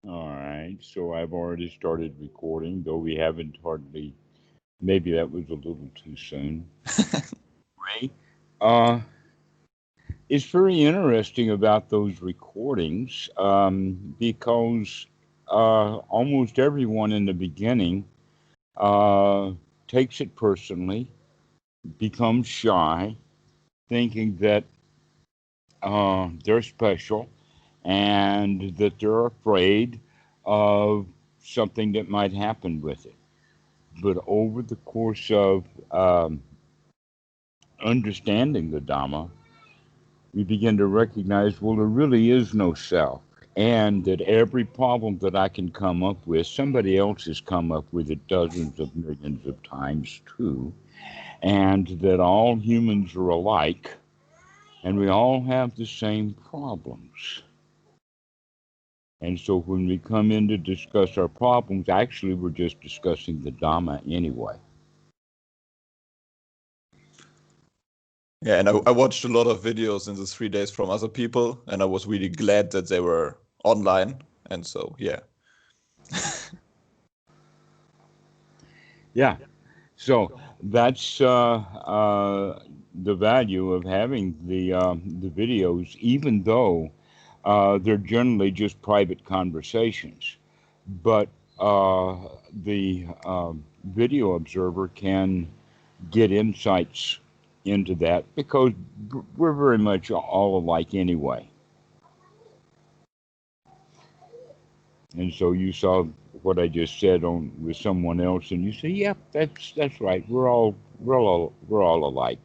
All right. So I've already started recording, though we haven't hardly. Maybe that was a little too soon. Right. Uh, it's very interesting about those recordings because almost everyone in the beginning uh, takes it personally, becomes shy, thinking that they're special and that they're afraid of something that might happen with it. But over the course of understanding the Dhamma, we begin to recognize, well, there really is no self. And that every problem that I can come up with, somebody else has come up with it dozens of millions of times too. And that all humans are alike and we all have the same problems. And so when we come in to discuss our problems, actually we're just discussing the Dhamma anyway. Yeah, and I watched a lot of videos in the 3 days from other people, and I was really glad that they were online. And so, yeah. Yeah. So that's the value of having the videos, even though they're generally just private conversations. But the video observer can get insights into that because we're very much all alike anyway. And so you saw what I just said on with someone else, and you say, "Yep, that's right. We're all alike.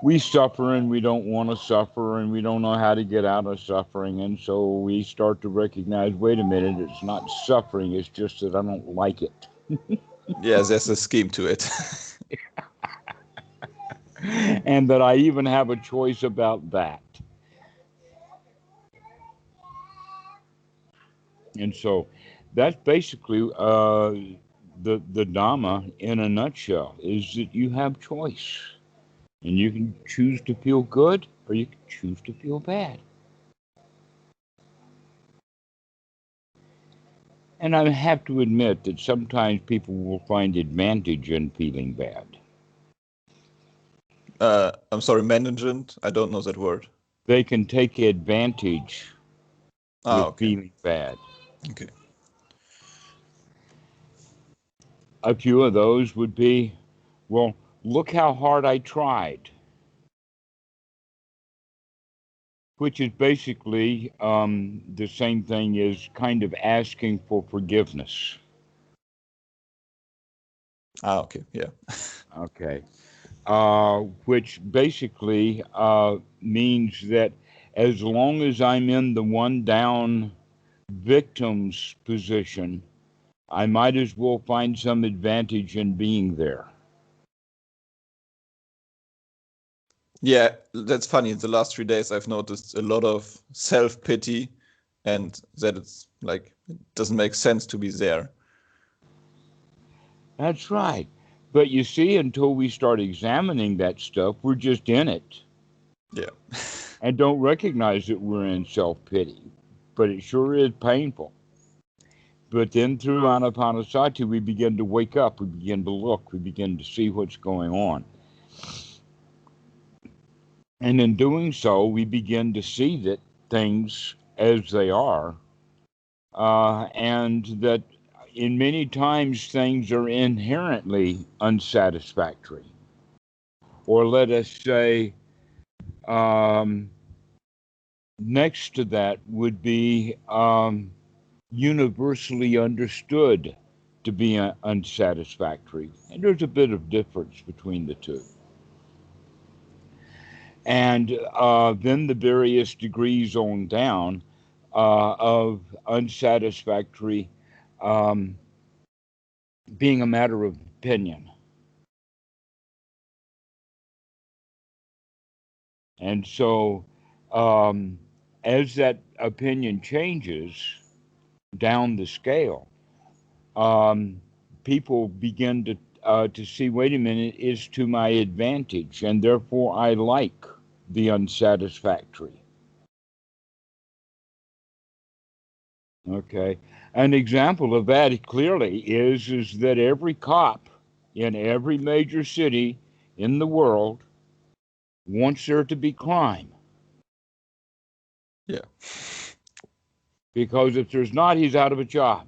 We suffer, and we don't want to suffer, and we don't know how to get out of suffering, and so we start to recognize, wait a minute, it's not suffering. It's just that I don't like it, Yeah, there's a scheme to it. and that I even have a choice about that." And so that's basically the Dhamma in a nutshell is that you have choice. And you can choose to feel good or you can choose to feel bad. And I have to admit that sometimes people will find advantage in feeling bad. I'm sorry, management. I don't know that word. They can take advantage Ah, with okay. feeling bad. Okay. A few of those would be, well, look how hard I tried, which is basically the same thing as kind of asking for forgiveness. Ah, okay. Yeah. Okay. Which basically means that as long as I'm in the one down victim's position, I might as well find some advantage in being there. Yeah, that's funny. In the last 3 days, I've noticed a lot of self-pity and that it's like, it doesn't make sense to be there. That's right. But you see, until we start examining that stuff, we're just in it Yeah. and don't recognize that we're in self pity. But it sure is painful. But then through Anapanasati, we begin to wake up, we begin to look, we begin to see what's going on. And in doing so, we begin to see that things as they are, and that in many times things are inherently unsatisfactory. Or let us say, um, next to that would be universally understood to be unsatisfactory. And there's a bit of difference between the two. And then the various degrees on down of unsatisfactory um, being a matter of opinion. And so, um, as that opinion changes down the scale, um, people begin to see, wait a minute, it's to my advantage, and therefore I like the unsatisfactory. Okay. An example of that clearly is that every cop in every major city in the world wants there to be crime. Yeah. Because if there's not, he's out of a job.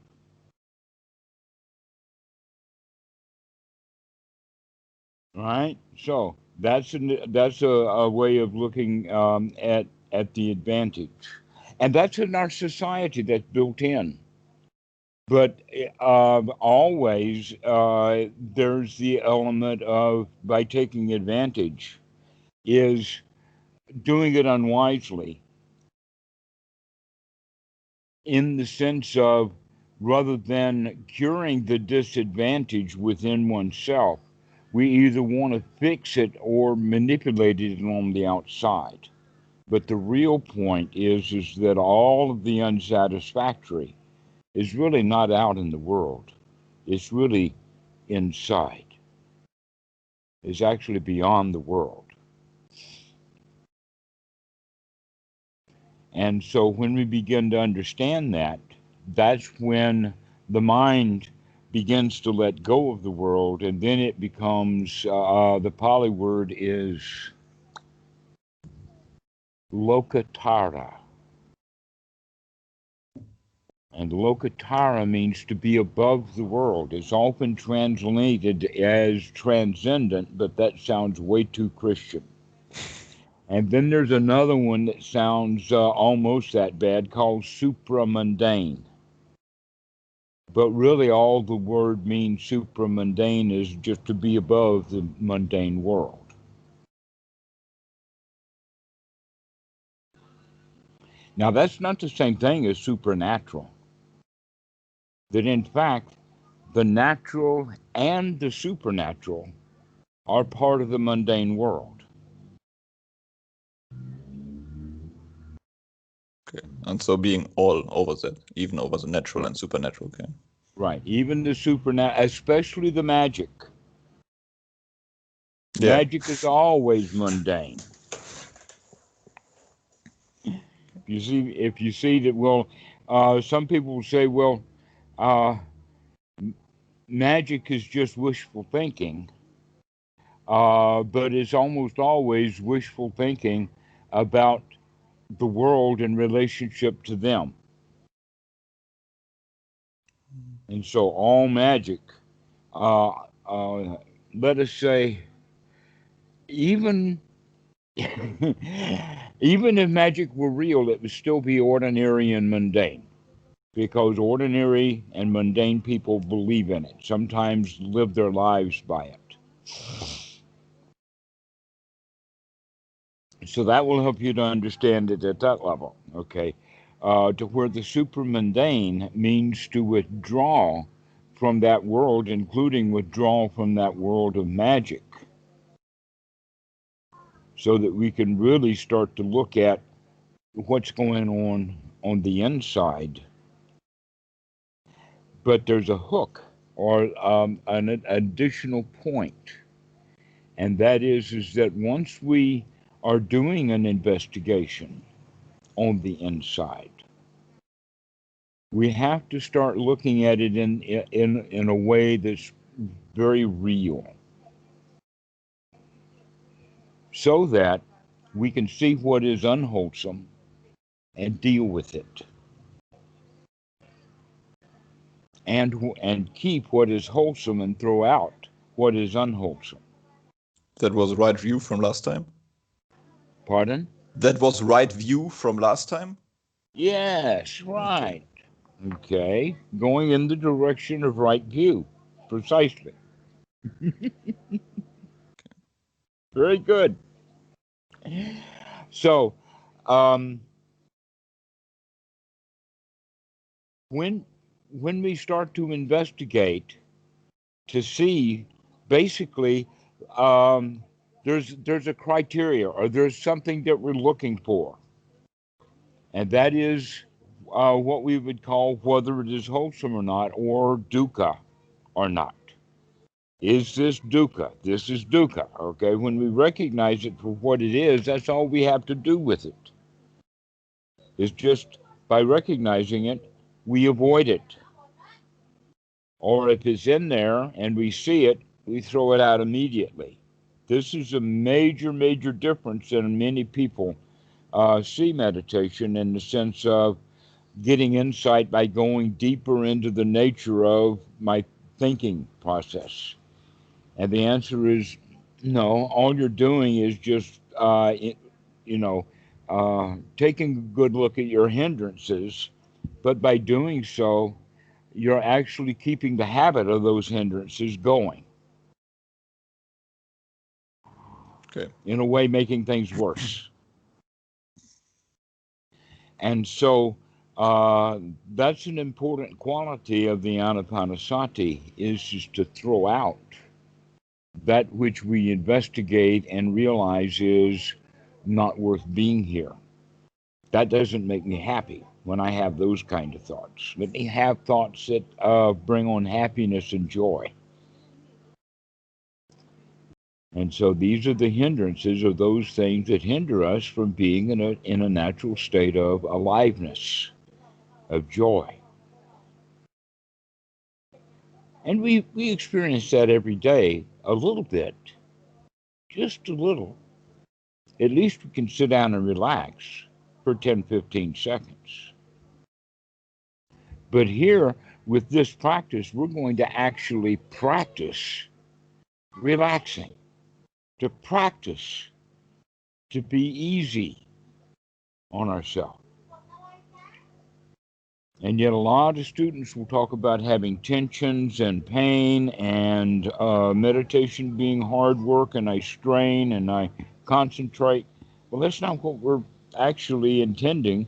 Right? So that's a way of looking at the advantage. And that's in our society that's built in. But always there's the element of, by taking advantage, is doing it unwisely, in the sense of, rather than curing the disadvantage within oneself, we either want to fix it or manipulate it on the outside. But the real point is that all of the unsatisfactory is really not out in the world. It's really inside. It's actually beyond the world. And so when we begin to understand that, that's when the mind begins to let go of the world, and then it becomes, the Pali word is lokatara. And lokatara means to be above the world. It's often translated as transcendent, but that sounds way too Christian. And then there's another one that sounds almost that bad, called supramundane. But really, all the word means, supramundane, is just to be above the mundane world. Now, that's not the same thing as supernatural. That in fact, the natural and the supernatural are part of the mundane world. Okay. And so being all over that, even over the natural and supernatural. Okay. Right. Even the supernatural, especially the magic. Yeah. Magic is always mundane. If you see that, well, some people will say, well, uh, magic is just wishful thinking, but it's almost always wishful thinking about the world in relationship to them. And so all magic, uh, let us say, even even if magic were real, it would still be ordinary and mundane, because ordinary and mundane people believe in it, sometimes live their lives by it. So that will help you to understand it at that level, okay? To where the supramundane means to withdraw from that world, including withdraw from that world of magic, so that we can really start to look at what's going on the inside. But there's a hook, or an additional point, and that is that once we are doing an investigation on the inside, we have to start looking at it in a way that's very real, so that we can see what is unwholesome and deal with it, and keep what is wholesome and throw out what is unwholesome. That was right view from last time. Pardon? That was right view from last time. Yes, right. Okay, going in the direction of right view, precisely. Very good. So, um, when we start to investigate to see, basically, um, there's a criteria, or there's something that we're looking for, and that is what we would call whether it is wholesome or not, or dukkha or not. Is this dukkha? This is dukkha. Okay, when we recognize it for what it is, that's all we have to do with it. Is just by recognizing it, we avoid it. Or if it's in there and we see it, we throw it out immediately. This is a major, major difference in many people see meditation in the sense of getting insight by going deeper into the nature of my thinking process. And the answer is no. All you're doing is just, taking a good look at your hindrances. But by doing so, you're actually keeping the habit of those hindrances going. Okay. In a way, making things worse. And so that's an important quality of the Anapanasati, is just to throw out that which we investigate and realize is not worth being here. That doesn't make me happy when I have those kind of thoughts. Let me have thoughts that bring on happiness and joy. And so these are the hindrances of those things that hinder us from being in a natural state of aliveness, of joy. And we experience that every day a little bit, just a little. At least we can sit down and relax for 10, 15 seconds. But here, with this practice, we're going to actually practice relaxing, to practice to be easy on ourselves. And yet a lot of students will talk about having tensions and pain and meditation being hard work, and I strain and I concentrate. Well, that's not what we're actually intending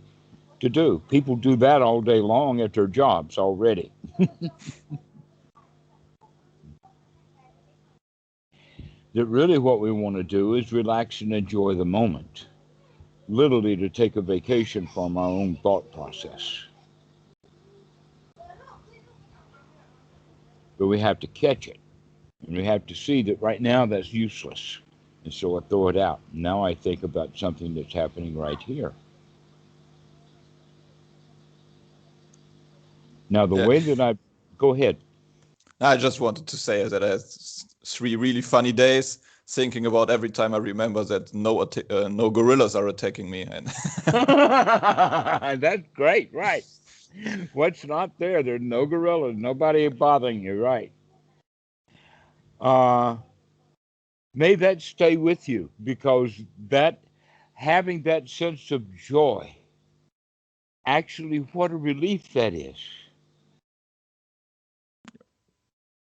to do. People do that all day long at their jobs already. That really what we want to do is relax and enjoy the moment, literally to take a vacation from our own thought process. But we have to catch it, and we have to see that right now that's useless. And so I throw it out. Now I think about something that's happening right here. Now the way that go ahead. I just wanted to say that I had 3 really funny days thinking about every time I remember that no gorillas are attacking me. And that's great, right? What's not there? There's no gorillas, nobody bothering you, right? May that stay with you, because that having that sense of joy, actually what a relief that is.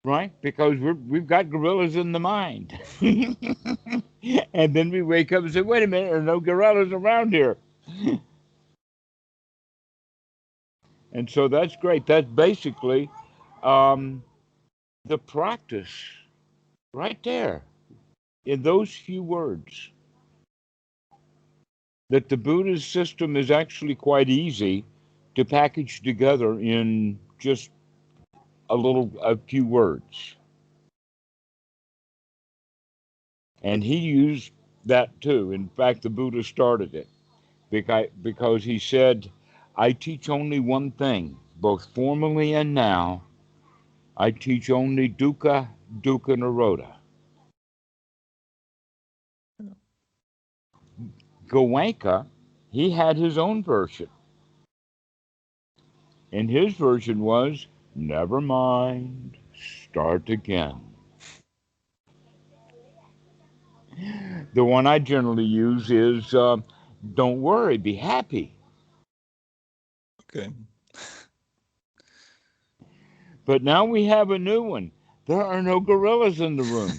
Right? Because we've got gorillas in the mind. And then we wake up and say, wait a minute, there are no gorillas around here. And so that's great. That's basically the practice right there in those few words. That the Buddhist system is actually quite easy to package together in just a few words. And he used that too. In fact, the Buddha started it because he said, I teach only one thing, both formally and now. I teach only dukkha, dukkha nirodha. Goenka, he had his own version. And his version was, never mind, start again. The one I generally use is, don't worry, be happy. okay. But now we have a new one. There are no gorillas in the room.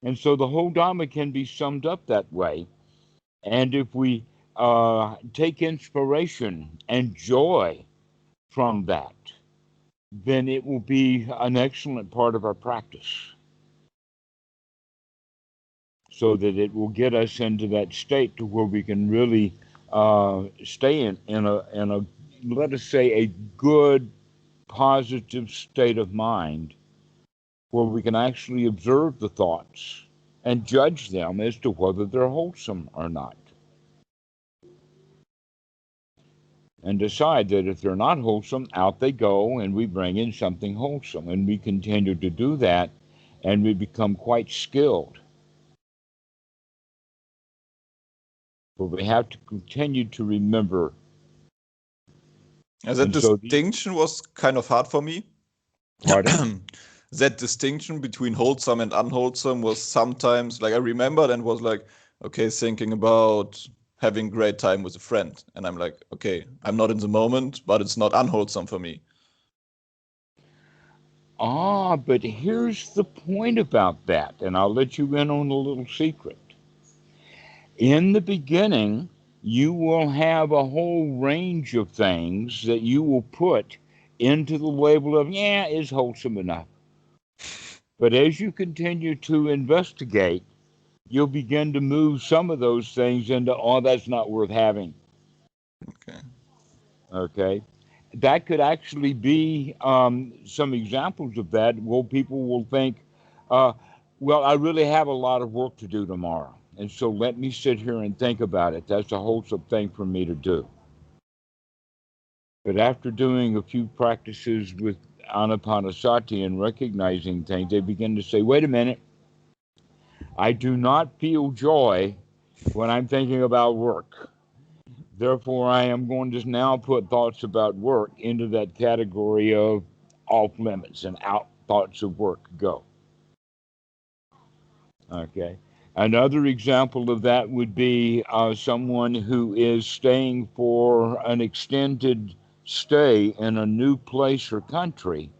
And so the whole Dhamma can be summed up that way. And if we take inspiration and joy from that, then it will be an excellent part of our practice. So that it will get us into that state to where we can really stay in a, let us say, a good, positive state of mind, where we can actually observe the thoughts and judge them as to whether they're wholesome or not. And decide that if they're not wholesome, out they go, and we bring in something wholesome. And we continue to do that, and we become quite skilled. But we have to continue to remember. And that distinction was kind of hard for me. Pardon? That distinction between wholesome and unwholesome was sometimes, like, I remembered and was like, okay, thinking about having great time with a friend. And I'm like, okay, I'm not in the moment, but it's not unwholesome for me. But here's the point about that, and I'll let you in on a little secret. In the beginning, you will have a whole range of things that you will put into the label of, yeah, it's wholesome enough. But as you continue to investigate, you'll begin to move some of those things into, oh, that's not worth having. Okay. That could actually be some examples of that. Well, people will think, well, I really have a lot of work to do tomorrow. And so let me sit here and think about it. That's a wholesome thing for me to do. But after doing a few practices with Anapanasati and recognizing things, they begin to say, wait a minute, I do not feel joy when I'm thinking about work. Therefore, I am going to now put thoughts about work into that category of off limits, and out thoughts of work go. Okay. Another example of that would be someone who is staying for an extended stay in a new place or country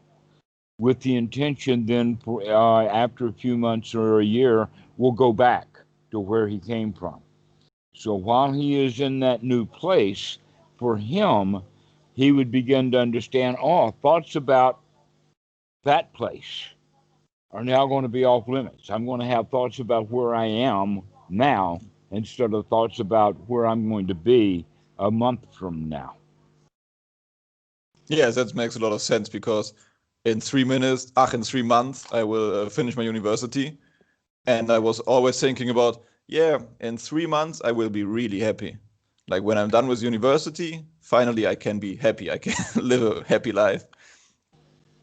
with the intention then after a few months or a year will go back to where he came from. So while he is in that new place, for him, he would begin to understand, thoughts about that place are now going to be off limits. I'm going to have thoughts about where I am now instead of thoughts about where I'm going to be a month from now. Yes, that makes a lot of sense, because in 3 months, I will finish my university. And I was always thinking about, in 3 months, I will be really happy. Like when I'm done with university, finally I can be happy. I can live a happy life.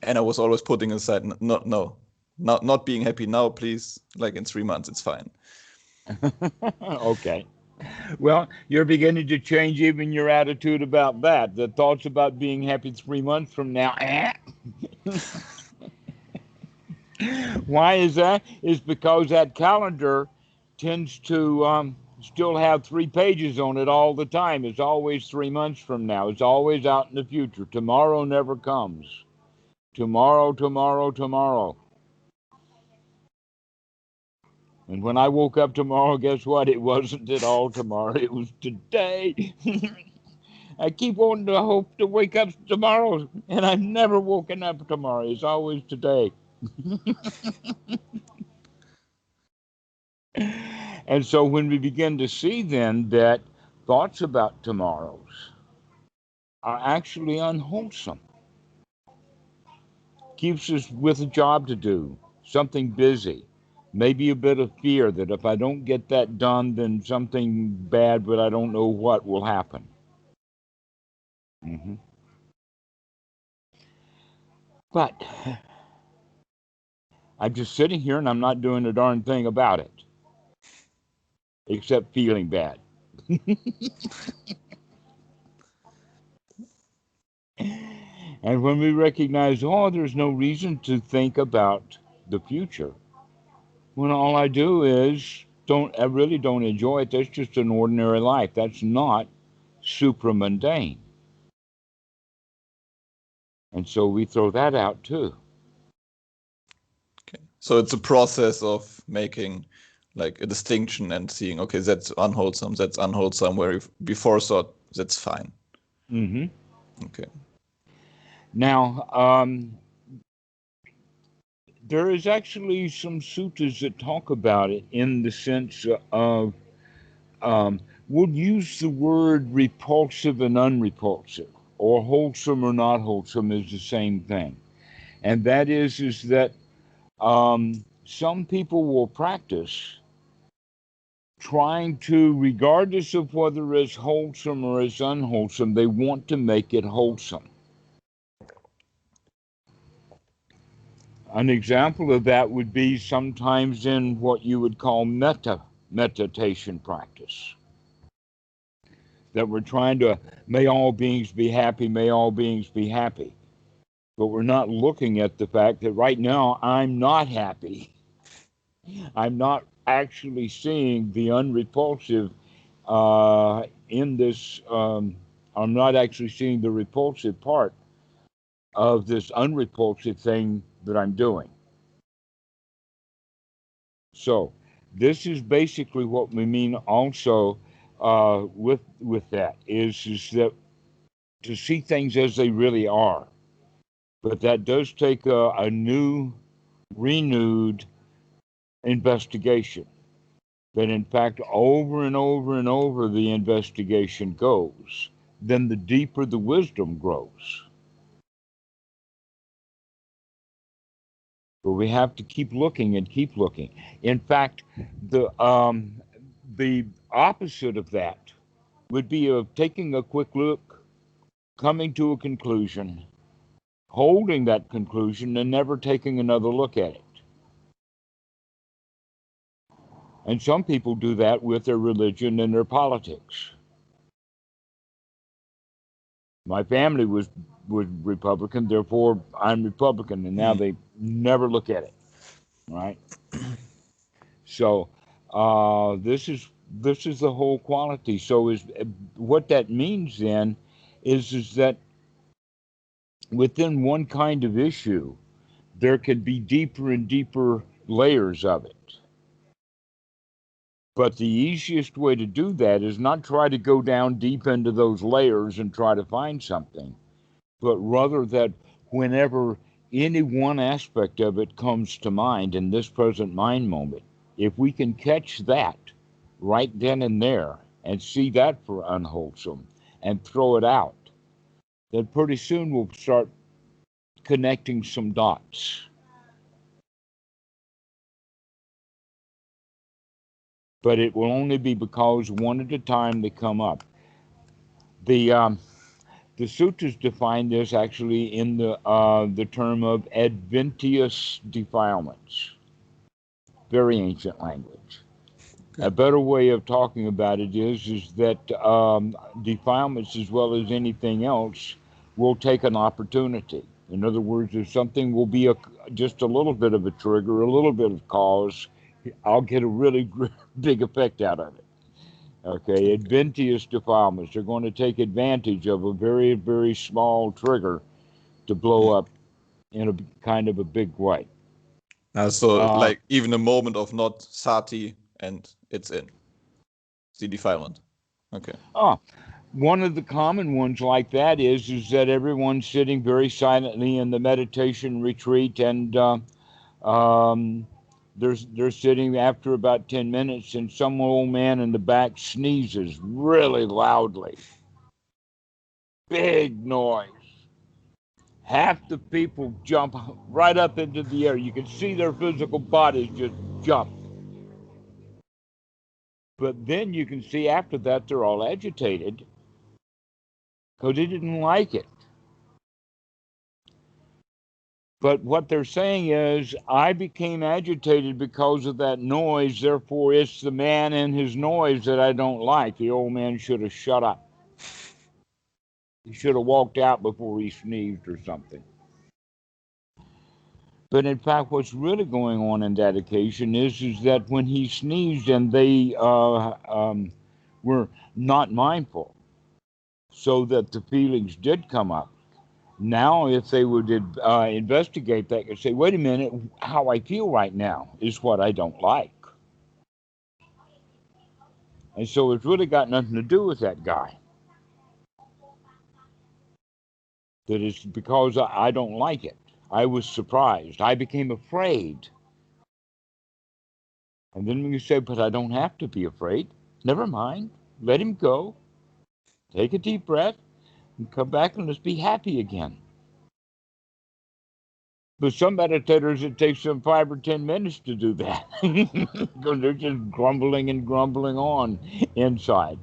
And I was always putting aside, not being happy now, please. Like in 3 months, it's fine. Okay. Well, you're beginning to change even your attitude about that. The thoughts about being happy 3 months from now. Why is that? It's because that calendar tends to still have 3 pages on it all the time. It's always 3 months from now. It's always out in the future. Tomorrow never comes. Tomorrow, tomorrow, tomorrow. And when I woke up tomorrow, guess what? It wasn't at all tomorrow. It was today. I keep wanting to hope to wake up tomorrow, and I've never woken up tomorrow. It's always today. And so when we begin to see then that thoughts about tomorrows are actually unwholesome, keeps us with a job to do, something busy, maybe a bit of fear that if I don't get that done, then something bad, but I don't know what will happen. Mm-hmm. But I'm just sitting here and I'm not doing a darn thing about it, except feeling bad. And when we recognize, there's no reason to think about the future, when all I do is I really don't enjoy it. That's just an ordinary life. That's not supramundane. And so we throw that out too. Okay. So it's a process of making like a distinction and seeing, okay, that's unwholesome, where before thought that's fine. Mm-hmm. Okay. Now, there is actually some suttas that talk about it in the sense of, we'll use the word repulsive and unrepulsive, or wholesome or not wholesome is the same thing. And that is that some people will practice trying to, regardless of whether it's wholesome or it's unwholesome, they want to make it wholesome. An example of that would be sometimes in what you would call meditation practice. That we're trying to, may all beings be happy, may all beings be happy. But we're not looking at the fact that right now I'm not happy. I'm not actually seeing the unrepulsive in this. I'm not actually seeing the repulsive part of this unrepulsive thing that I'm doing. So this is basically what we mean also with that is that to see things as they really are. But that does take a new, renewed investigation. That in fact, over and over and over the investigation goes, then the deeper the wisdom grows. But we have to keep looking and keep looking. In fact, the opposite of that would be of taking a quick look, coming to a conclusion, holding that conclusion, and never taking another look at it. And some people do that with their religion and their politics. My family was Republican, therefore I'm Republican, and now they never look at it, right? So this is the whole quality. So is what that means then is that within one kind of issue, there could be deeper and deeper layers of it. But the easiest way to do that is not try to go down deep into those layers and try to find something, but rather that whenever any one aspect of it comes to mind in this present mind moment, if we can catch that right then and there and see that for unwholesome and throw it out, then pretty soon we'll start connecting some dots. But it will only be because one at a time they come up. The sutras define this actually in the term of adventitious defilements. Very ancient language. A better way of talking about it is that defilements, as well as anything else, will take an opportunity. In other words, if something will be just a little bit of a trigger, a little bit of cause, I'll get a really big effect out of it. Okay, adventitious defilements. They're going to take advantage of a very, very small trigger to blow up in a kind of a big way. So like even a moment of not sati and it's in. It's the defilement. Okay. One of the common ones like that is that everyone's sitting very silently in the meditation retreat, and they're sitting after about 10 minutes, and some old man in the back sneezes really loudly. Big noise. Half the people jump right up into the air. You can see their physical bodies just jump. But then you can see after that they're all agitated because they didn't like it. But what they're saying is, I became agitated because of that noise, therefore it's the man and his noise that I don't like. The old man should have shut up. He should have walked out before he sneezed or something. But in fact, what's really going on in that occasion is that when he sneezed and they were not mindful, so that the feelings did come up. Now, if they would investigate that and say, wait a minute, how I feel right now is what I don't like. And so it's really got nothing to do with that guy. That it's because I don't like it. I was surprised. I became afraid. And then when you say, but I don't have to be afraid, never mind. Let him go. Take a deep breath and come back and let's be happy again. For some meditators, it takes them 5 or 10 minutes to do that because they're just grumbling and grumbling on inside.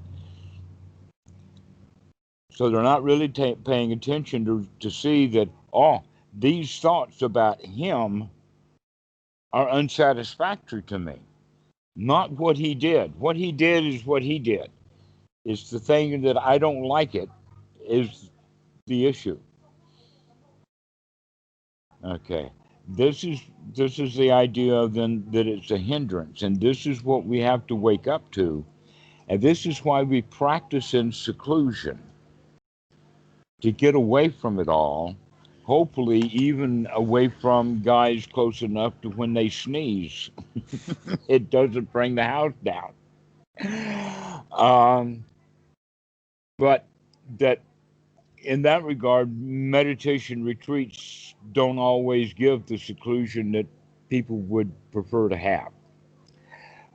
So they're not really paying attention to see that, oh, these thoughts about him are unsatisfactory to me. Not what he did. What he did is what he did. It's the thing that I don't like it is the issue. Okay. This is the idea of then that it's a hindrance, and this is what we have to wake up to. And this is why we practice in seclusion, to get away from it all, hopefully even away from guys close enough to when they sneeze, it doesn't bring the house down. But that in that regard, meditation retreats don't always give the seclusion that people would prefer to have.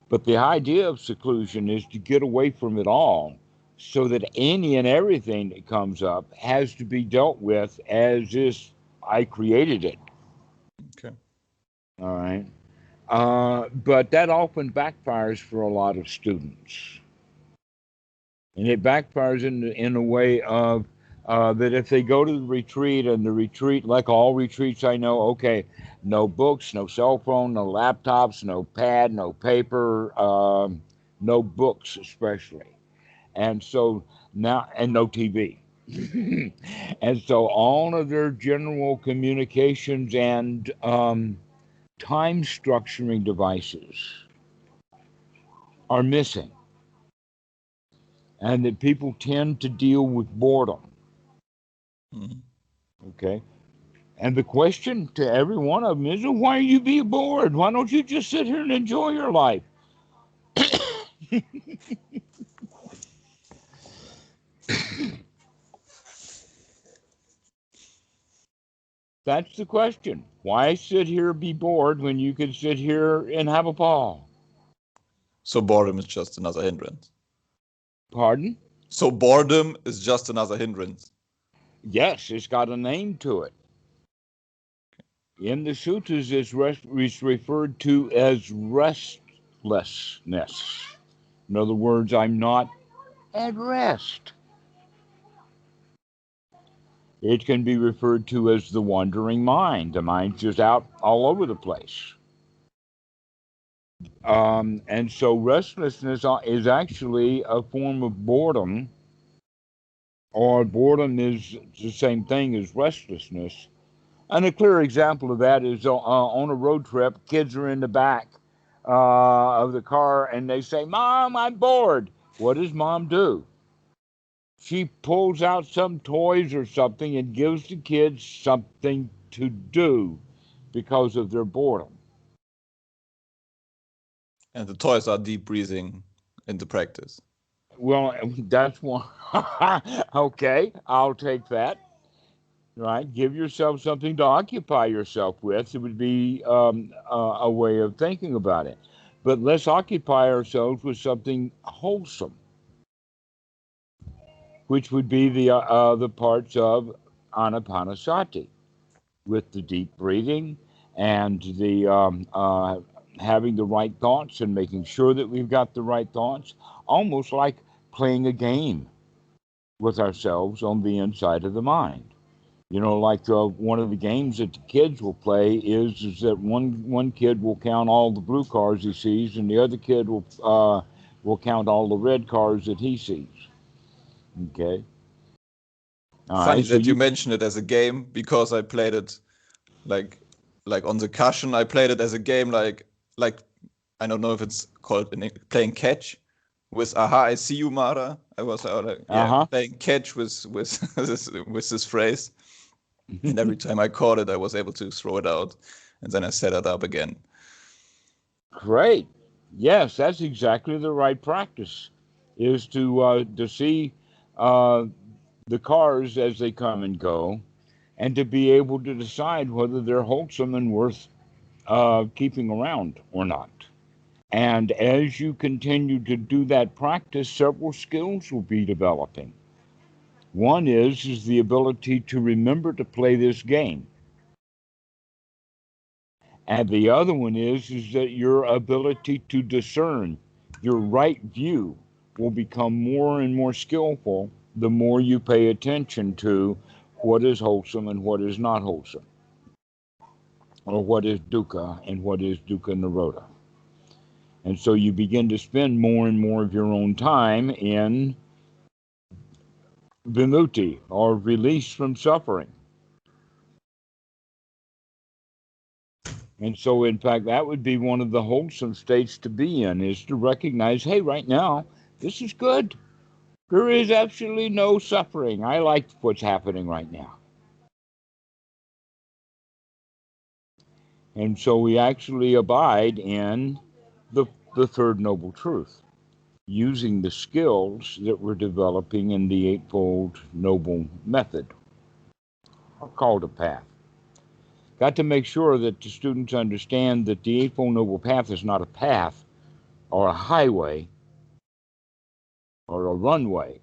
But the idea of seclusion is to get away from it all so that any and everything that comes up has to be dealt with as if I created it. Okay. All right. But that often backfires for a lot of students. And it backfires in a way of that if they go to the retreat, and the retreat, like all retreats I know, okay, no books, no cell phone, no laptops, no pad, no paper, no books especially. And so now, and no TV. And so all of their general communications and time structuring devices are missing. And that people tend to deal with boredom. Mm-hmm. Okay. And the question to every one of them is, well, why are you being bored? Why don't you just sit here and enjoy your life? That's the question. Why sit here be bored when you can sit here and have a ball? So boredom is just another hindrance. Pardon? So boredom is just another hindrance. Yes, it's got a name to it. In the sutras, it's referred to as restlessness. In other words, I'm not at rest. It can be referred to as the wandering mind. The mind's just out all over the place. And so restlessness is actually a form of boredom, or boredom is the same thing as restlessness. And a clear example of that is on a road trip, kids are in the back of the car and they say, "Mom, I'm bored." What does mom do? She pulls out some toys or something and gives the kids something to do because of their boredom. And the toys are deep breathing into practice. Well, that's one. Okay, I'll take that. Right, give yourself something to occupy yourself with. It would be a way of thinking about it. But let's occupy ourselves with something wholesome, which would be the parts of anapanasati, with the deep breathing and the having the right thoughts and making sure that we've got the right thoughts, almost like playing a game with ourselves on the inside of the mind. You know, like one of the games that the kids will play is that one kid will count all the blue cars he sees, and the other kid will count all the red cars that he sees. Okay. All Funny right. So that you mentioned it as a game, because I played it like on the cushion. I played it as a game, like I don't know if it's called playing catch with "Aha, I see you, Mara." I was playing catch with with this phrase, and every time I caught it, I was able to throw it out, and then I set it up again. Great. Yes, that's exactly the right practice, is to see the cars as they come and go, and to be able to decide whether they're wholesome and worth keeping around or not. And as you continue to do that practice, several skills will be developing. One is the ability to remember to play this game. And the other one is that your ability to discern your right view will become more and more skillful the more you pay attention to what is wholesome and what is not wholesome, or what is dukkha and what is dukkha nirodha. And so you begin to spend more and more of your own time in vimutti, or release from suffering. And so, in fact, that would be one of the wholesome states to be in, is to recognize, hey, right now, this is good. There is absolutely no suffering. I like what's happening right now. And so we actually abide in the third noble truth, using the skills that we're developing in the Eightfold Noble Method, or called a path. Got to make sure that the students understand that the Eightfold Noble Path is not a path or a highway or a runway,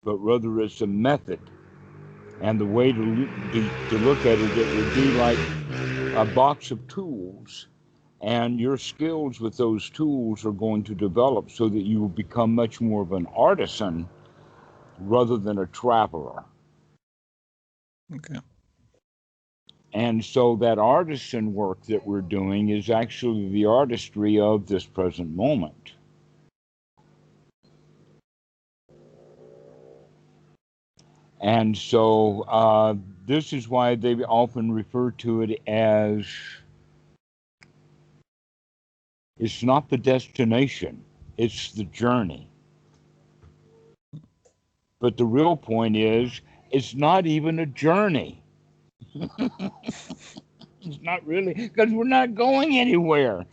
but rather it's a method. And the way to look at it, it would be like a box of tools, and your skills with those tools are going to develop so that you will become much more of an artisan rather than a traveler. Okay. And so that artisan work that we're doing is actually the artistry of this present moment. And so this is why they often refer to it as, it's not the destination, it's the journey. But the real point is, it's not even a journey. It's not really, because we're not going anywhere.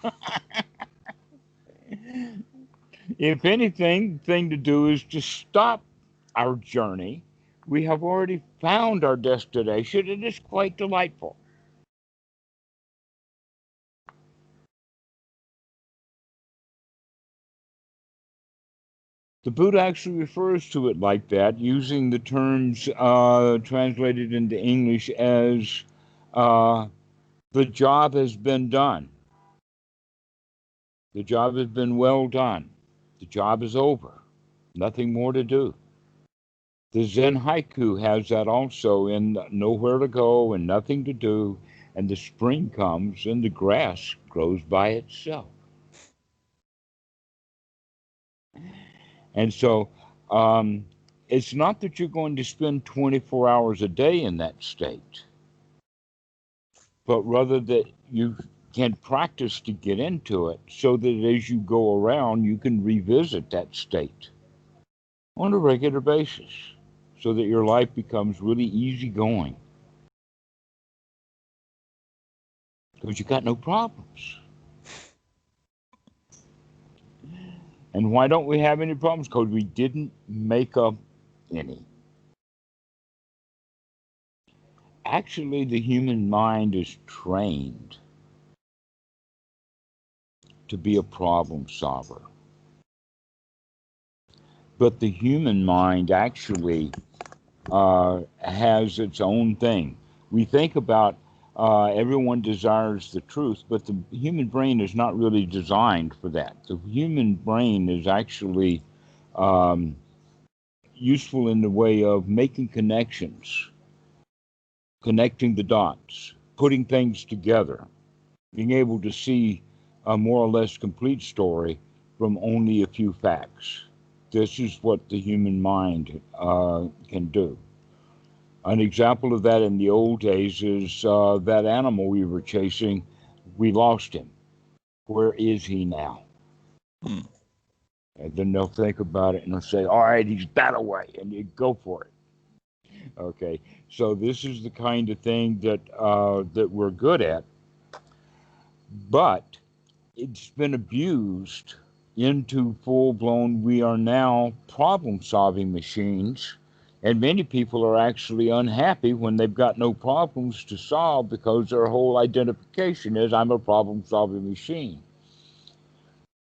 If anything, the thing to do is to stop our journey. We have already found our destination, and it's quite delightful. The Buddha actually refers to it like that, using the terms translated into English as the job has been done. The job has been well done. The job is over. Nothing more to do. The Zen haiku has that also, in nowhere to go and nothing to do, and the spring comes and the grass grows by itself. And so it's not that you're going to spend 24 hours a day in that state, but rather that you can practice to get into it so that as you go around, you can revisit that state on a regular basis so that your life becomes really easygoing. Because you got no problems. And why don't we have any problems? Because we didn't make up any. Actually, the human mind is trained to be a problem solver. But the human mind actually has its own thing. We think about everyone desires the truth, but the human brain is not really designed for that. The human brain is actually useful in the way of making connections, connecting the dots, putting things together, being able to see a more or less complete story from only a few facts. This is what the human mind can do. An example of that in the old days is that animal we were chasing, we lost him. Where is he now? Hmm. And then they'll think about it and they'll say, all right, he's that away, and you go for it. Okay, so this is the kind of thing that that we're good at, but it's been abused into full-blown, we are now problem-solving machines, and many people are actually unhappy when they've got no problems to solve because their whole identification is, I'm a problem-solving machine.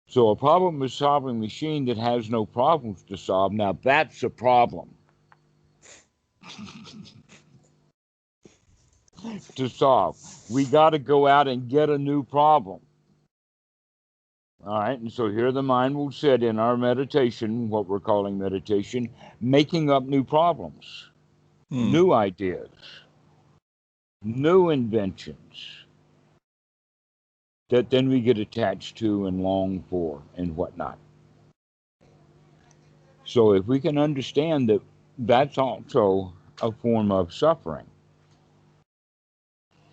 So a problem-solving machine that has no problems to solve, now that's a problem. to solve. We got to go out and get a new problem. All right, and so here the mind will sit in our meditation, what we're calling meditation, making up new problems, new ideas, new inventions that then we get attached to and long for and whatnot. So if we can understand that that's also a form of suffering,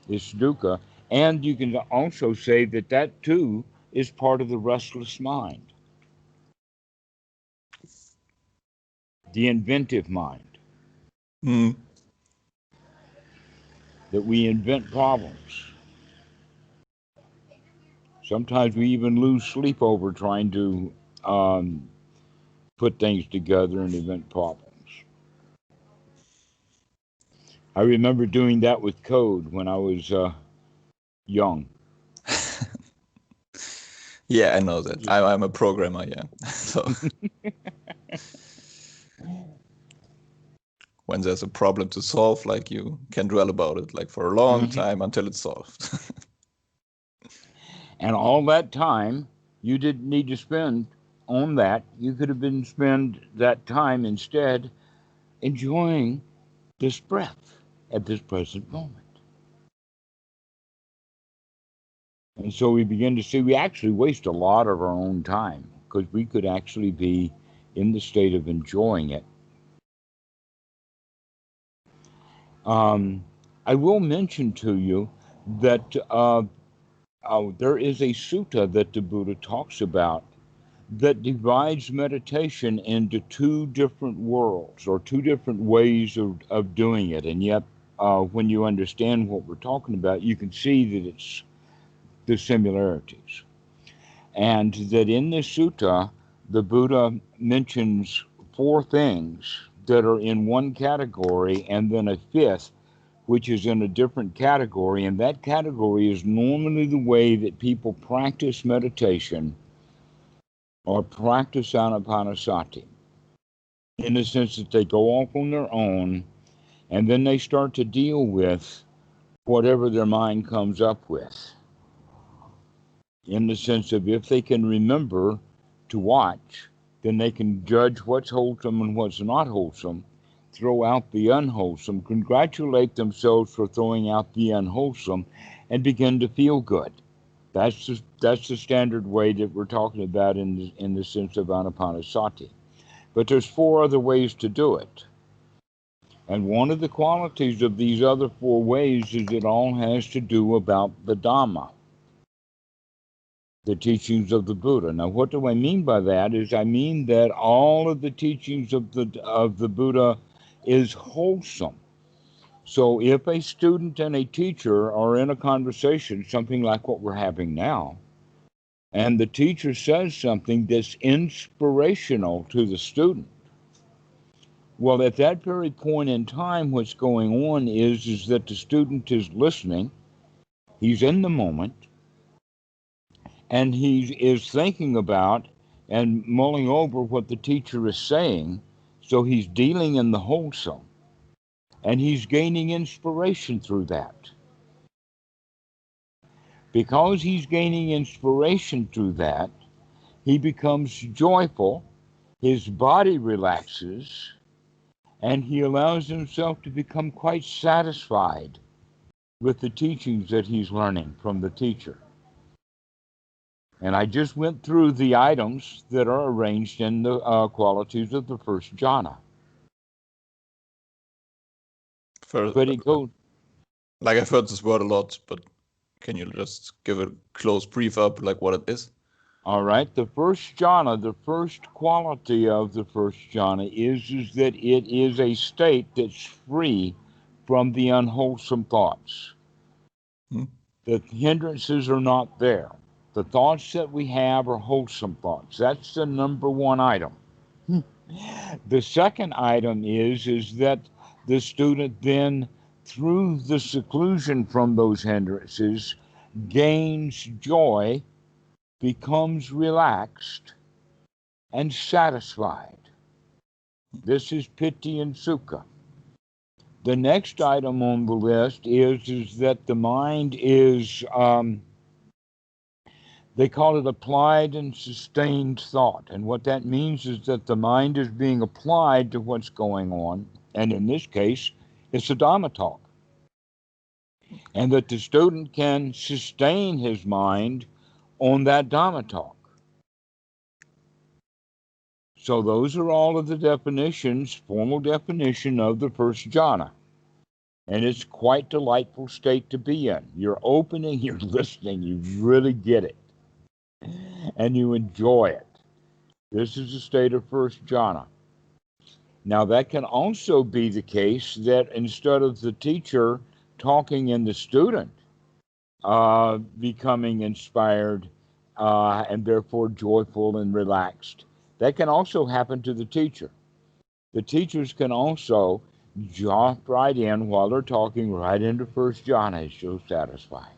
it's dukkha, and you can also say that that too is part of the restless mind, the inventive mind, that we invent problems. Sometimes we even lose sleep over trying to put things together and invent problems. I remember doing that with code when I was young. Yeah, I know that. I'm a programmer, yeah. So when there's a problem to solve, like you can dwell about it like for a long time until it's solved. And all that time you didn't need to spend on that. You could have been spend that time instead enjoying this breath at this present moment. And so we begin to see we actually waste a lot of our own time because we could actually be in the state of enjoying it. I will mention to you that there is a sutta that the Buddha talks about that divides meditation into two different worlds or two different ways of doing it. And yet, when you understand what we're talking about, you can see that it's the similarities. And that in this sutta, the Buddha mentions four things that are in one category and then a fifth, which is in a different category. And that category is normally the way that people practice meditation or practice anapanasati, in the sense that they go off on their own and then they start to deal with whatever their mind comes up with. In the sense of if they can remember to watch, then they can judge what's wholesome and what's not wholesome, throw out the unwholesome, congratulate themselves for throwing out the unwholesome, and begin to feel good. That's the standard way that we're talking about in the sense of anapanasati. But there's four other ways to do it. And one of the qualities of these other four ways is it all has to do about the Dhamma, the teachings of the Buddha. Now, what do I mean by that? Is I mean that all of the teachings of the Buddha is wholesome. So if a student and a teacher are in a conversation, something like what we're having now, and the teacher says something that's inspirational to the student, well, at that very point in time, what's going on is that the student is listening, he's in the moment, and he is thinking about and mulling over what the teacher is saying, so he's dealing in the wholesome, and he's gaining inspiration through that. Because he's gaining inspiration through that, he becomes joyful, his body relaxes, and he allows himself to become quite satisfied with the teachings that he's learning from the teacher. And I just went through the items that are arranged in the qualities of the first jhana. But it goes... Like I've heard this word a lot, but can you just give a close brief up, like what it is? All right. The first jhana, the first quality of the first jhana is that it is a state that's free from the unwholesome thoughts. The hindrances are not there. The thoughts that we have are wholesome thoughts. That's the number one item. The second item is that the student then, through the seclusion from those hindrances, gains joy, becomes relaxed, and satisfied. This is piti and sukha. The next item on the list is that the mind is, they call it applied and sustained thought. And what that means is that the mind is being applied to what's going on. And in this case, it's a Dhamma talk. And that the student can sustain his mind on that Dhamma talk. So those are all of the definitions, formal definition of the first jhana. And it's quite delightful state to be in. You're opening, you're listening, you really get it. And you enjoy it. This is a state of first jhana. Now that can also be the case that instead of the teacher talking and the student becoming inspired and therefore joyful and relaxed, that can also happen to the teacher. The teachers can also jump right in while they're talking right into first jhana. It's so satisfying.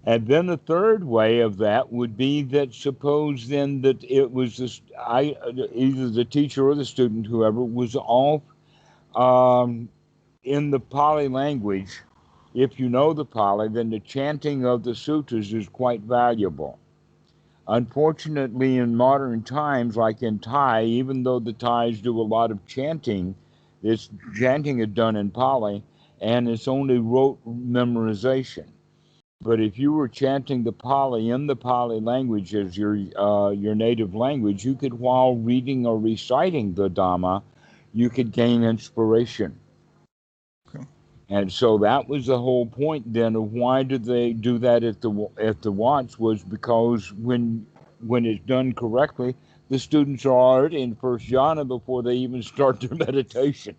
And then the third way of that would be that suppose then that it was either the teacher or the student, whoever, was off in the Pali language. If you know the Pali, then the chanting of the sutras is quite valuable. Unfortunately, in modern times, like in Thai, even though the Thais do a lot of chanting, this chanting is done in Pali, and it's only rote memorization. But if you were chanting the Pali in the Pali language as your native language, you could, while reading or reciting the Dhamma, you could gain inspiration. Okay. And so that was the whole point then of why did they do that at the Watts, was because when it's done correctly, the students are already in first jhana before they even start their meditation.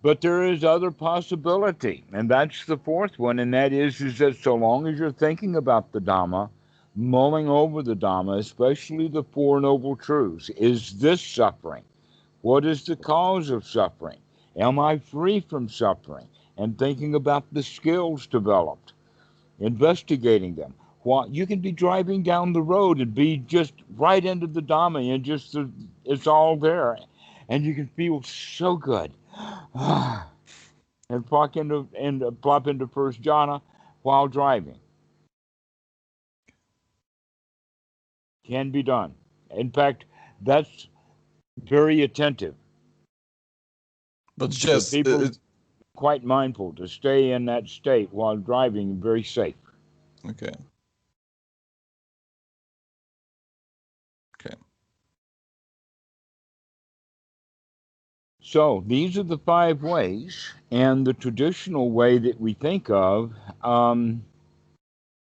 But there is other possibility, and that's the fourth one, and that is that so long as you're thinking about the Dhamma, mulling over the Dhamma, especially the Four Noble Truths, is this suffering? What is the cause of suffering? Am I free from suffering? And thinking about the skills developed, investigating them. You can be driving down the road and be just right into the Dhamma, and it's all there, and you can feel so good. And plop into first jhana while driving. Can be done. In fact, that's very attentive. But just people quite mindful to stay in that state while driving, very safe. Okay. Okay. So these are the 5 ways, and the traditional way that we think of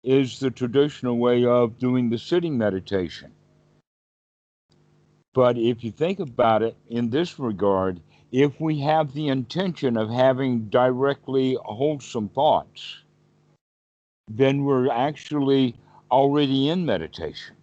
is the traditional way of doing the sitting meditation. But if you think about it in this regard, if we have the intention of having directly wholesome thoughts, then we're actually already in meditation.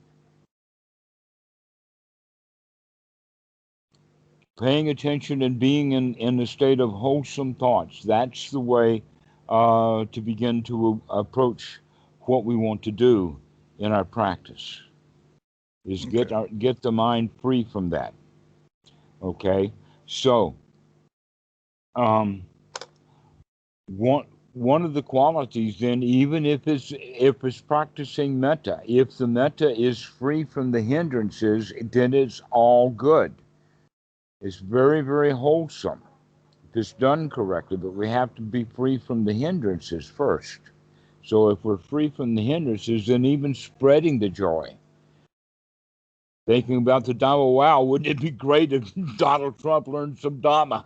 Paying attention and being in a state of wholesome thoughts, that's the way to begin to approach what we want to do in our practice, is get the mind free from that. Okay? So, one of the qualities then, even if it's practicing metta, if the metta is free from the hindrances, then it's all good. It's very, very wholesome if it's done correctly, but we have to be free from the hindrances first. So if we're free from the hindrances, then even spreading the joy, thinking about the Dhamma, wow, wouldn't it be great if Donald Trump learned some Dhamma?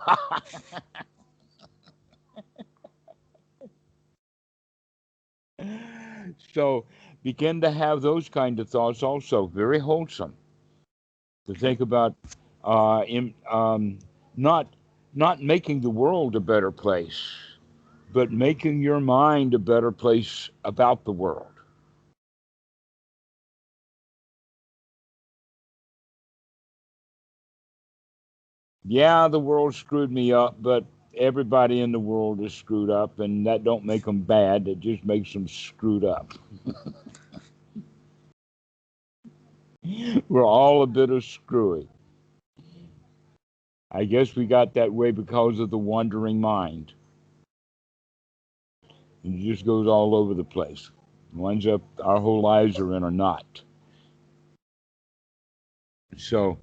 So begin to have those kind of thoughts also, very wholesome. To think about not making the world a better place, but making your mind a better place about the world. Yeah, the world screwed me up, but everybody in the world is screwed up, and that don't make them bad. It just makes them screwed up. We're all a bit of screwy. I guess we got that way because of the wandering mind. It just goes all over the place. Winds up our whole lives are in a knot. So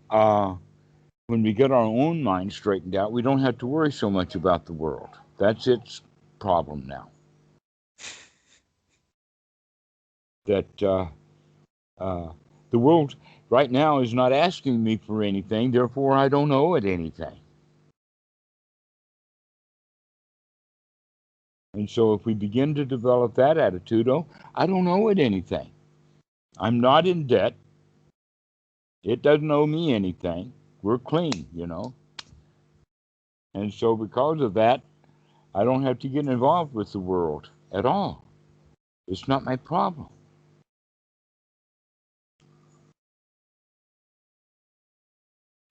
when we get our own mind straightened out, we don't have to worry so much about the world. That's its problem now. That the world right now is not asking me for anything, therefore I don't owe it anything. And so if we begin to develop that attitude, oh, I don't owe it anything. I'm not in debt. It doesn't owe me anything. We're clean, you know. And so because of that, I don't have to get involved with the world at all. It's not my problem.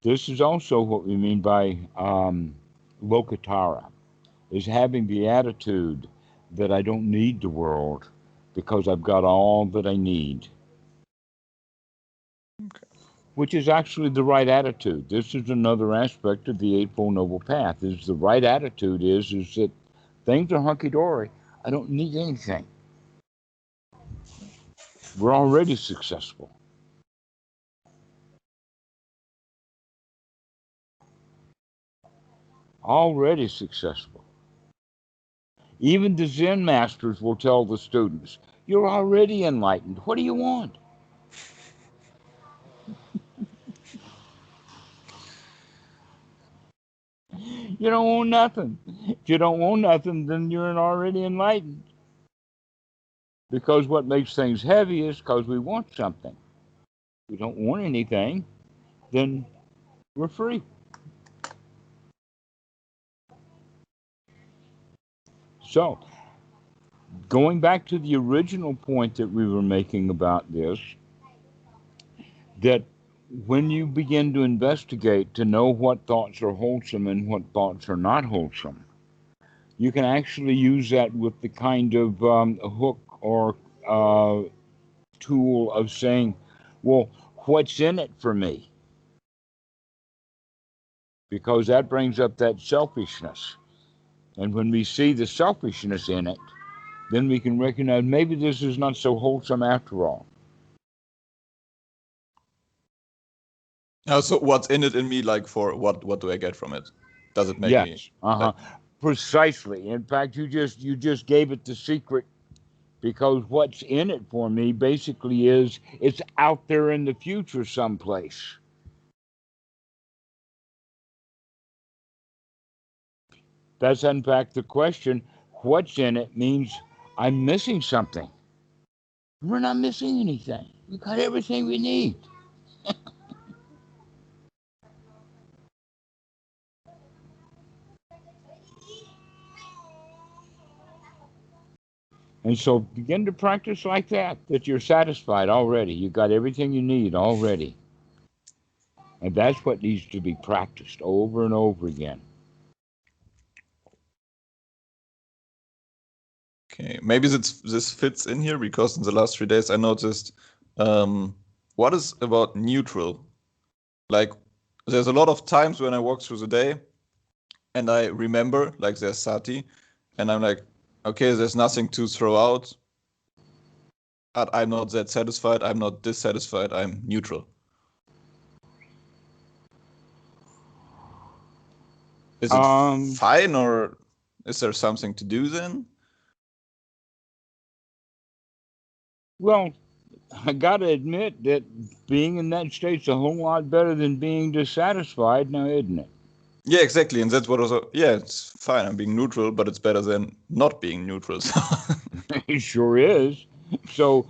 This is also what we mean by lokatara, is having the attitude that I don't need the world because I've got all that I need. Okay. Which is actually the right attitude. This is another aspect of the Eightfold Noble Path. Is the right attitude is that things are hunky-dory. I don't need anything. We're already successful. Already successful. Even the Zen masters will tell the students, you're already enlightened. What do you want? You don't want nothing. If you don't want nothing, then you're already enlightened. Because what makes things heavy is because we want something. If we don't want anything, then we're free. So, going back to the original point that we were making about this, that when you begin to investigate to know what thoughts are wholesome and what thoughts are not wholesome, you can actually use that with the kind of hook or tool of saying, well, what's in it for me? Because that brings up that selfishness. And when we see the selfishness in it, then we can recognize maybe this is not so wholesome after all. So what's in it in me? Like, for what do I get from it? Does it make me? Yes. Like... Precisely. In fact, you just gave it the secret, because what's in it for me basically is it's out there in the future someplace. That's in fact the question. What's in it means I'm missing something. We're not missing anything. We got everything we need. And so begin to practice like that you're satisfied already. You got everything you need already. And that's what needs to be practiced over and over again. Okay, maybe this fits in here, because in the last 3 days I noticed what is about neutral. Like, there's a lot of times when I walk through the day and I remember, like, there's sati, and I'm like, okay, there's nothing to throw out. I'm not that satisfied. I'm not dissatisfied. I'm neutral. Is it fine, or is there something to do then? Well, I got to admit that being in that state's a whole lot better than being dissatisfied now, isn't it? Yeah, exactly. And that's what also, yeah, it's fine. I'm being neutral, but it's better than not being neutral. So. It sure is. So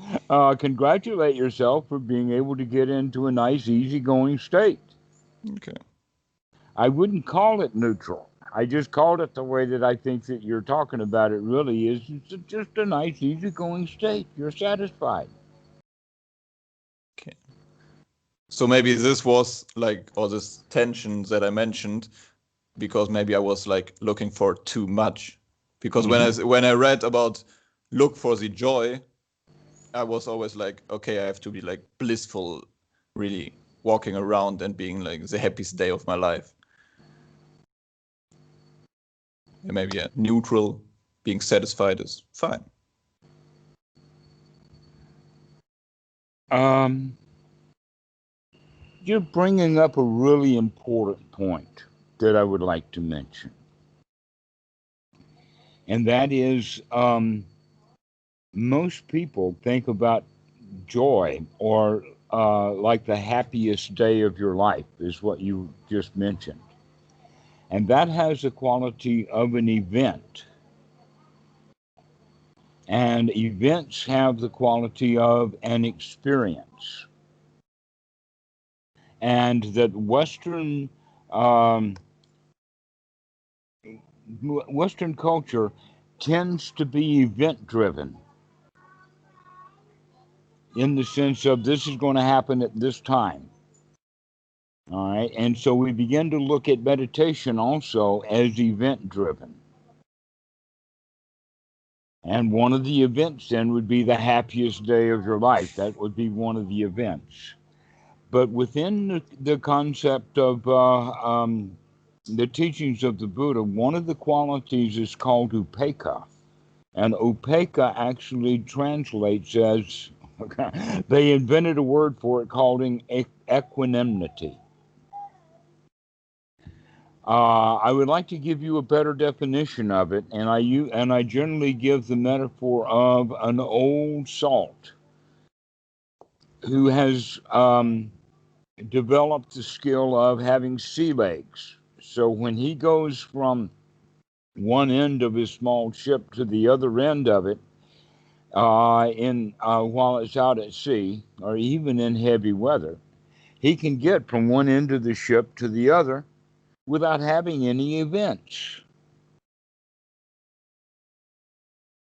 congratulate yourself for being able to get into a nice, easygoing state. Okay. I wouldn't call it neutral. I just called it the way that I think that you're talking about it really is. It's just a nice, easygoing state. You're satisfied. Okay. So maybe this was like, or this tension that I mentioned, because maybe I was like looking for too much. Because when I read about look for the joy, I was always like, okay, I have to be like blissful, really walking around and being like the happiest day of my life. And maybe neutral, being satisfied is fine. You're bringing up a really important point that I would like to mention. And that is, most people think about joy or like the happiest day of your life is what you just mentioned. And that has the quality of an event. And events have the quality of an experience. And that Western culture tends to be event driven in the sense of this is going to happen at this time. All right. And so we begin to look at meditation also as event driven. And one of the events then would be the happiest day of your life. That would be one of the events. But within the concept of the teachings of the Buddha, one of the qualities is called upekkha. And upekkha actually translates as, they invented a word for it called equanimity. I would like to give you a better definition of it, and I generally give the metaphor of an old salt who has developed the skill of having sea legs. So when he goes from one end of his small ship to the other end of it, while it's out at sea, or even in heavy weather, he can get from one end of the ship to the other without having any events.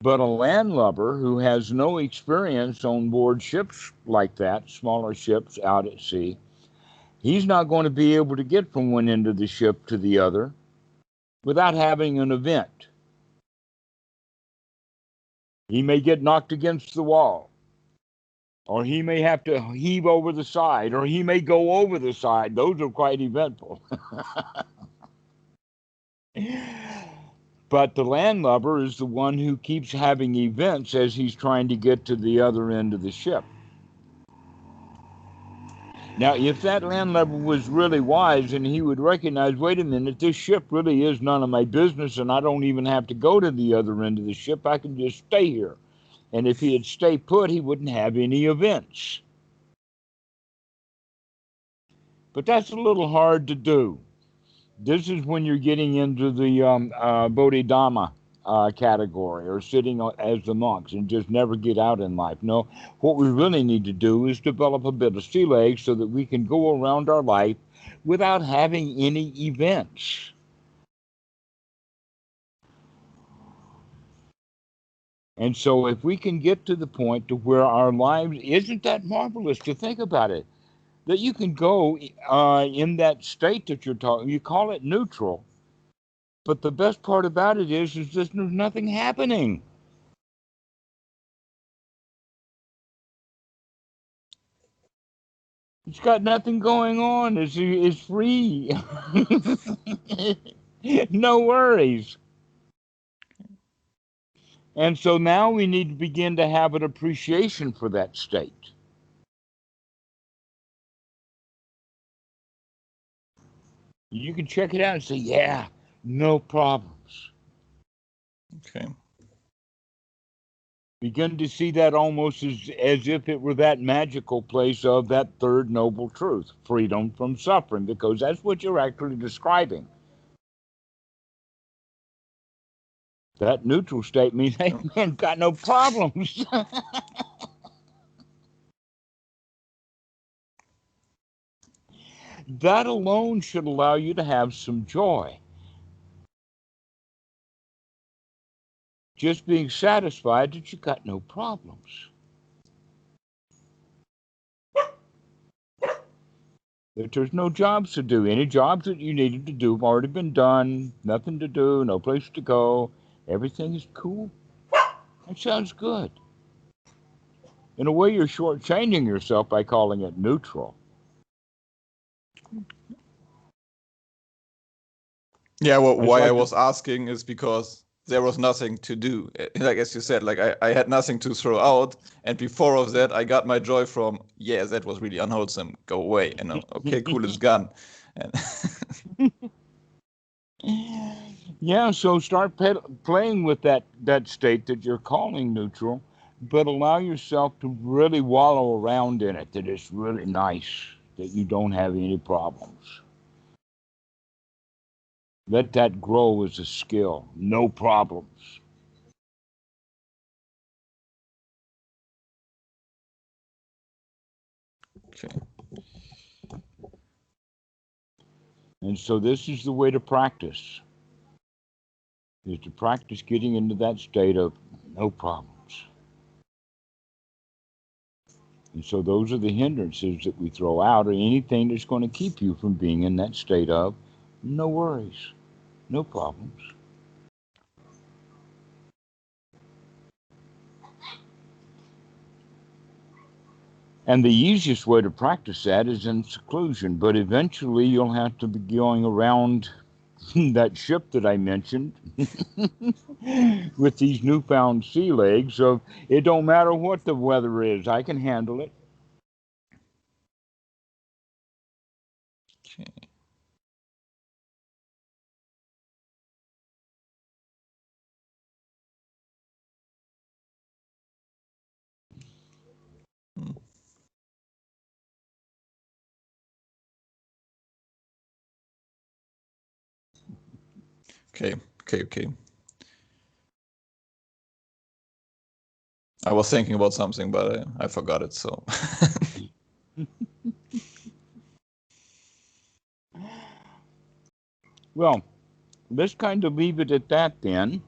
But a landlubber who has no experience on board ships like that, smaller ships out at sea, he's not going to be able to get from one end of the ship to the other without having an event. He may get knocked against the wall, or he may have to heave over the side, or he may go over the side. Those are quite eventful. But the landlubber is the one who keeps having events as he's trying to get to the other end of the ship. Now, if that landlubber was really wise and he would recognize, wait a minute, this ship really is none of my business and I don't even have to go to the other end of the ship, I can just stay here. And if he'd stay put, he wouldn't have any events. But that's a little hard to do. This is when you're getting into the Bodhidharma category, or sitting as the monks and just never get out in life. No, what we really need to do is develop a bit of sea legs so that we can go around our life without having any events. And so if we can get to the point to where our lives, isn't that marvelous to think about it? That you can go in that state that you're talking, you call it neutral, but the best part about it is just there's nothing happening. It's got nothing going on. It's free. No worries. And so now we need to begin to have an appreciation for that state. You can check it out and say, yeah, no problems. Okay. Begin to see that almost as if it were that magical place of that third noble truth, freedom from suffering, because that's what you're actually describing. That neutral state means, hey, man, got no problems. That alone should allow you to have some joy. Just being satisfied that you got no problems. That there's no jobs to do. Any jobs that you needed to do have already been done. Nothing to do, no place to go. Everything is cool. That sounds good. In a way, you're shortchanging yourself by calling it neutral. Yeah, well, It's why like I was asking is because there was nothing to do. Like as you said, like I had nothing to throw out, and before of that, I got my joy from, yeah, that was really unwholesome. Go away. And okay, cool, it's gone. And yeah, so start playing with that state that you're calling neutral, but allow yourself to really wallow around in it, that it's really nice, that you don't have any problems. Let that grow as a skill. No problems. okay. And so this is the way to practice, is to practice getting into that state of no problems. And so those are the hindrances that we throw out, or anything that's going to keep you from being in that state of no worries, no problems. And the easiest way to practice that is in seclusion, but eventually you'll have to be going around that ship that I mentioned with these newfound sea legs of it don't matter what the weather is, I can handle it. Okay. Hmm. Okay. I was thinking about something, but I forgot it. So Well, let's kind of leave it at that then.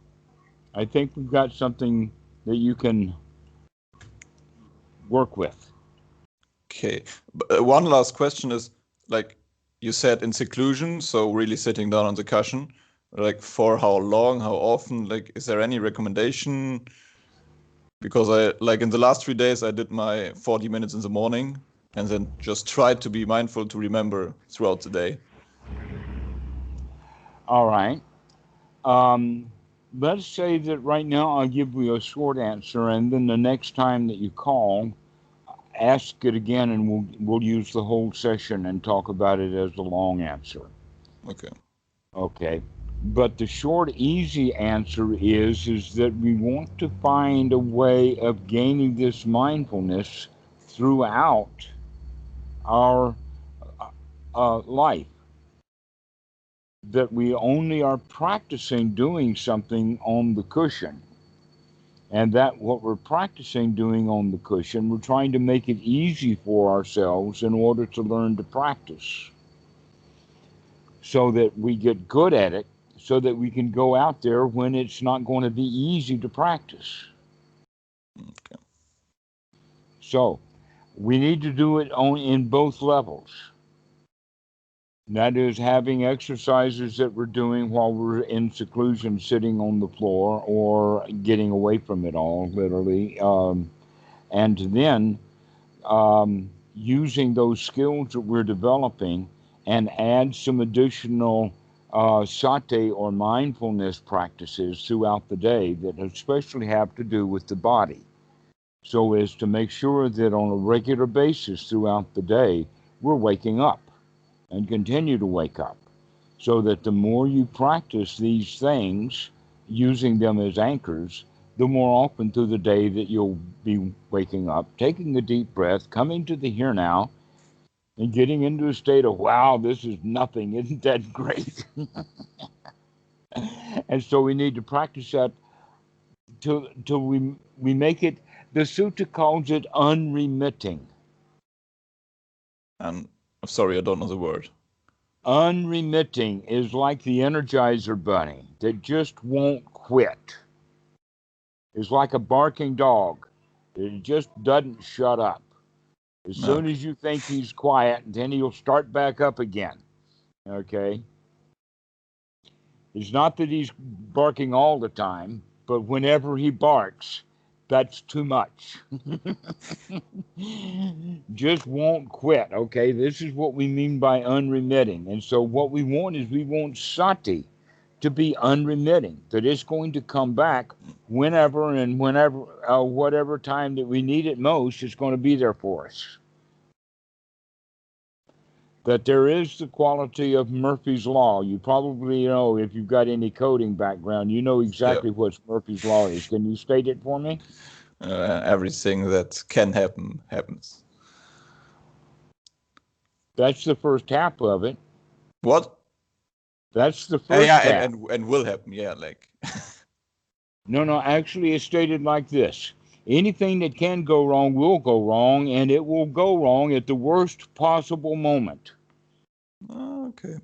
I think we've got something that you can work with. okay. One last question is, like you said, in seclusion, so really sitting down on the cushion. Like for how long, how often? Like, is there any recommendation? Because I like in the last 3 days I did my 40 minutes in the morning and then just tried to be mindful to remember throughout the day. All right. Um, let's say that right now I'll give you a short answer, and then the next time that you call, ask it again, and we'll use the whole session and talk about it as a long answer. Okay. Okay. But the short, easy answer is that we want to find a way of gaining this mindfulness throughout our life. That we only are practicing doing something on the cushion. And that what we're practicing doing on the cushion, we're trying to make it easy for ourselves in order to learn to practice. So that we get good at it, so that we can go out there when it's not going to be easy to practice. Okay. So we need to do it in both levels. That is having exercises that we're doing while we're in seclusion, sitting on the floor or getting away from it all, literally. And then using those skills that we're developing and add some additional sati or mindfulness practices throughout the day that especially have to do with the body. So as to make sure that on a regular basis throughout the day, we're waking up and continue to wake up. So that the more you practice these things, using them as anchors, the more often through the day that you'll be waking up, taking a deep breath, coming to the here now, and getting into a state of, wow, this is nothing. Isn't that great? And so we need to practice that till we make it, the sutta calls it unremitting. And I'm sorry, I don't know the word. Unremitting is like the Energizer Bunny that just won't quit. It's like a barking dog. It just doesn't shut up. As soon Okay. as you think he's quiet, then he'll start back up again. Okay? It's not that he's barking all the time, but whenever he barks, that's too much. Just won't quit. Okay, this is what we mean by unremitting. And so what we want sati to be unremitting, that it's going to come back whenever and whatever time that we need it most, it's going to be there for us. That there is the quality of Murphy's Law. You probably know, if you've got any coding background, you know exactly what Murphy's Law is. Can you state it for me? Everything that can happen, happens. That's the first half of it. What? That's the first half. And will happen, yeah, like. No, actually it's stated like this. Anything that can go wrong will go wrong, and it will go wrong at the worst possible moment. Okay.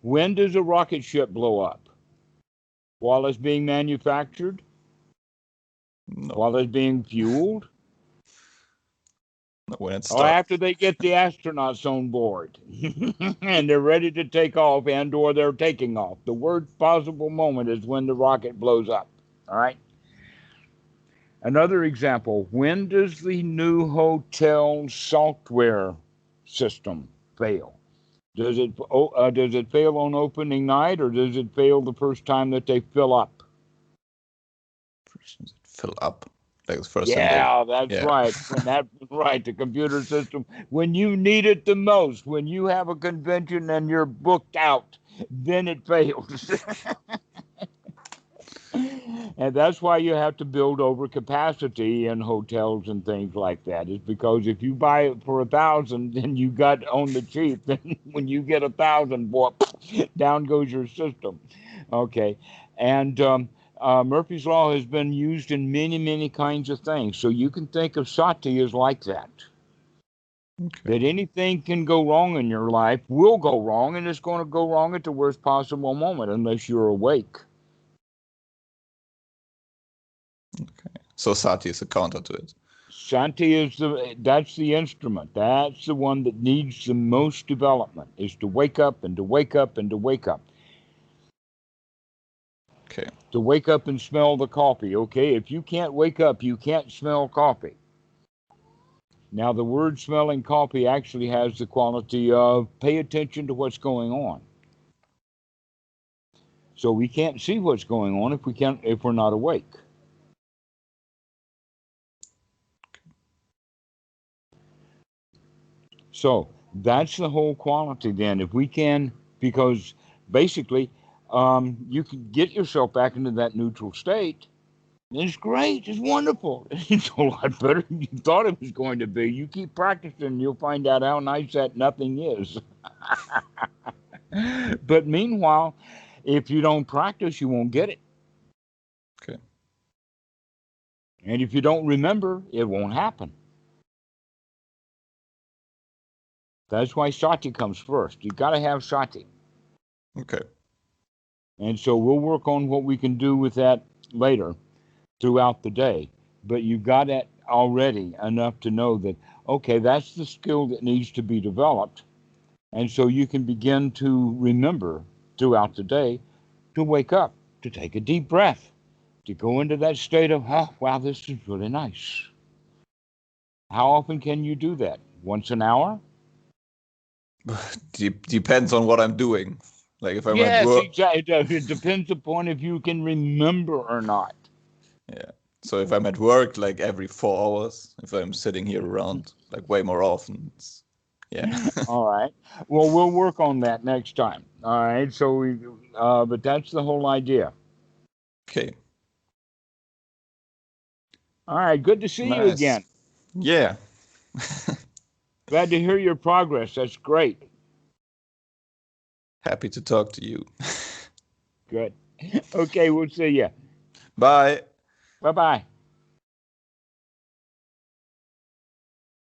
When does a rocket ship blow up? While it's being manufactured? No. While it's being fueled? No, when it starts. Or after they get the astronauts on board and they're ready to take off or they're taking off. The worst possible moment is when the rocket blows up. All right? Another example, when does the new hotel software system fail? Does it fail on opening night, or does it fail the first time that they fill up? Fill up, like the first time. That's right. Right, the computer system. When you need it the most, when you have a convention and you're booked out, then it fails. And that's why you have to build over capacity in hotels and things like that. Is because if you buy it for 1,000 and you got on the cheap, then when you get 1,000, boy, down goes your system. Okay, and Murphy's Law has been used in many, many kinds of things. So you can think of sati as like that. Okay. That anything can go wrong in your life, will go wrong, and it's going to go wrong at the worst possible moment unless you're awake. Okay. So sati is a counter to it. Sati is that's the instrument. That's the one that needs the most development, is to wake up and to wake up and to wake up. Okay. To wake up and smell the coffee. Okay, if you can't wake up, you can't smell coffee. Now, the word smelling coffee actually has the quality of pay attention to what's going on. So we can't see what's going on if we're not awake. So that's the whole quality then. If we can, because basically you can get yourself back into that neutral state. It's great. It's wonderful. It's a lot better than you thought it was going to be. You keep practicing, you'll find out how nice that nothing is. But meanwhile, if you don't practice, you won't get it. Okay. And if you don't remember, it won't happen. That's why sati comes first. You've got to have sati. Okay. And so we'll work on what we can do with that later throughout the day. But you've got it already enough to know that, okay, that's the skill that needs to be developed. And so you can begin to remember throughout the day to wake up, to take a deep breath, to go into that state of, oh, wow, this is really nice. How often can you do that? Once an hour? Depends on what I'm doing. Like if I'm at work. Yes, exactly. It depends upon if you can remember or not. Yeah. So if I'm at work, like every 4 hours, if I'm sitting here around, like way more often, yeah. All right. Well, we'll work on that next time. All right. So but that's the whole idea. Okay. All right. Good to see you again. Yeah. Glad to hear your progress. That's great. Happy to talk to you. Good. Okay. We'll see you. Bye. Bye-bye.